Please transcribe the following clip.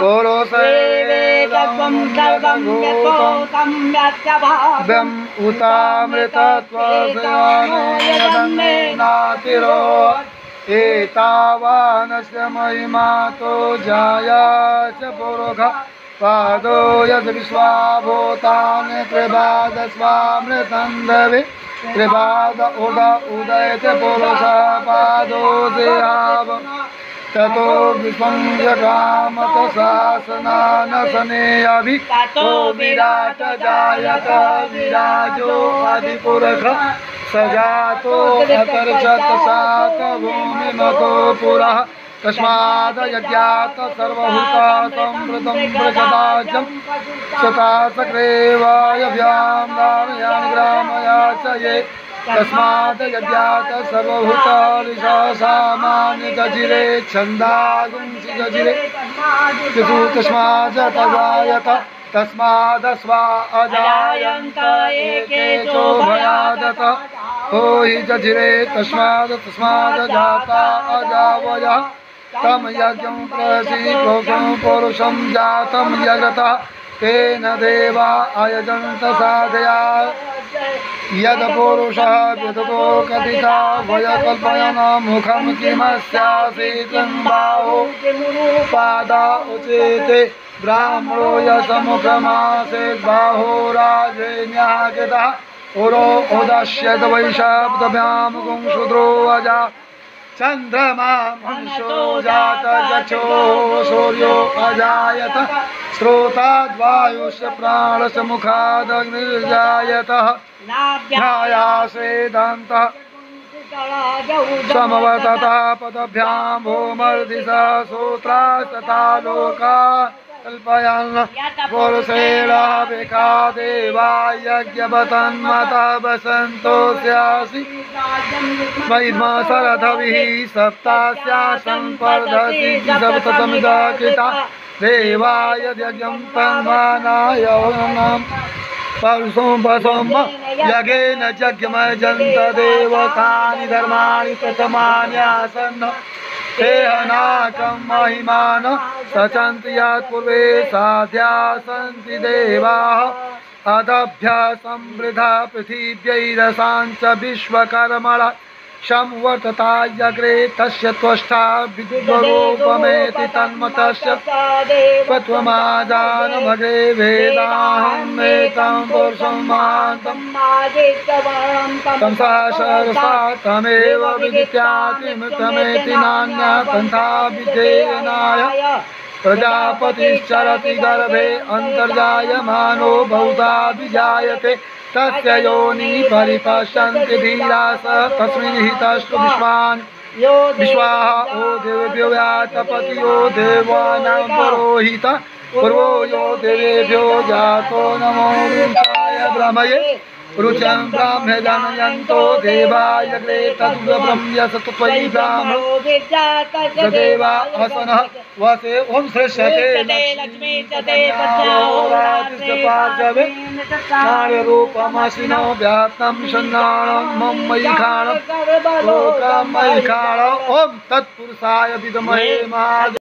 पुरुषैवेदं सर्वं यतोऽहं यत्यभावम् उतामृतत्वसेनातिरो एतावानस्य महिमातो जायाच पुरुष पादो यद् विश्वाभूतानि त्रिपादस्वामृतन्दवे त्रिपाद उदयते पुरुषः पादो देहाव ततो विश्वं जगामत शासनानसने अभि ततो विराट जायत विराजो अधिपुरुष सजातो अतर्षत सात भूमिमतो पुरः तस्माद् यज्ञात् सर्वभूतासंवृतं प्रजदाजं सतासक्रेवायभ्यां दानयानि ग्रामया च ये तस्मात् यज्ञात् सर्वभूतालिशासामान्य जजिरे छन्दागुंसि जजिरे तस्मात् तदायत तस्मादस्वा अजायन्त एके चोभयादत हो हि जजिरे तस्माद् जाता अजावयः तम यज्ञं प्रसि प्रोषं पुरुषं जातं यगतः तेन देवा अयजन्त साधया यद पुरुषः विदतो कथिता वयकल्पयन् मुखं किमस्यासीत् बाहो पादा उचेते ब्राह्मणो यशमुखमासीत् बाहो राजेन्यः कृतः उरो उदश्यत वैशब्दभ्यां गुंशूद्रो अजा चंद्रमा मंशो जात जचो सूर्यो अजायत श्रोताद्वायुष्य प्राणस्य मुखादग्निर्जायतः ध्यायासे दन्तः समवर्ततः पदभ्यां भूमर्दिशः सूत्रास्तथा लोका कल्पयन् पुरुषेणाभिका देवा यज्ञवतन्मतः वसन्तोऽस्यासि वैद्मा सरधभिः सप्तास्यासन् पर्धसि सप्तसमिधा कृता देवाय यज्ञं तन्मानाय परुषं वसं यज्ञेन यज्ञमयजन्त देवतानि धर्माणि प्रथमान्यासन् तेहनाकं महिमान सचन्ति यत्पूर्वे साध्या सन्ति देवाः अदभ्य समृद्धा पृथिव्यैरसाञ्च विश्वकर्मणा संवर्तता यग्रे तस्य त्वष्टा विद्वरूपमेति तन्मतस्य त्वमाजानमग्रे वेदाहमेतं पुरुषं महान्तं तं सहस्रसा तमेव विदित्यातिमृतमेति नान्या पन्था विधेयनाय प्रजापतिश्चरति गर्भे अन्तर्जायमानो बहुधा विजायते तस्य योनि परिपश्यन्ति धीरास तस्मिन् हितस्तु विश्वान् विश्वाः ओ देवेभ्यो व्यातपतियो देवानां पुरोहित पूर्वो यो देवेभ्यो जातो नमो रुचाय ब्रह्मये रुचं ब्राह्म्य जनयन्तो देवाय अग्रे तद्ब्रह्म्यसतु त्वयि ब्राह्मणो सदेवा हसनः वसे ओं श्रेष्ठते लक्ष्मी तदेवत्याहोरातिष्ठपार्जवे कार्यरूपमसिनो व्याप्तं सन्नाणं मम मयि खाणं लोकं मयि खाणं ओं तत्पुरुषाय विद्महे महादेवाय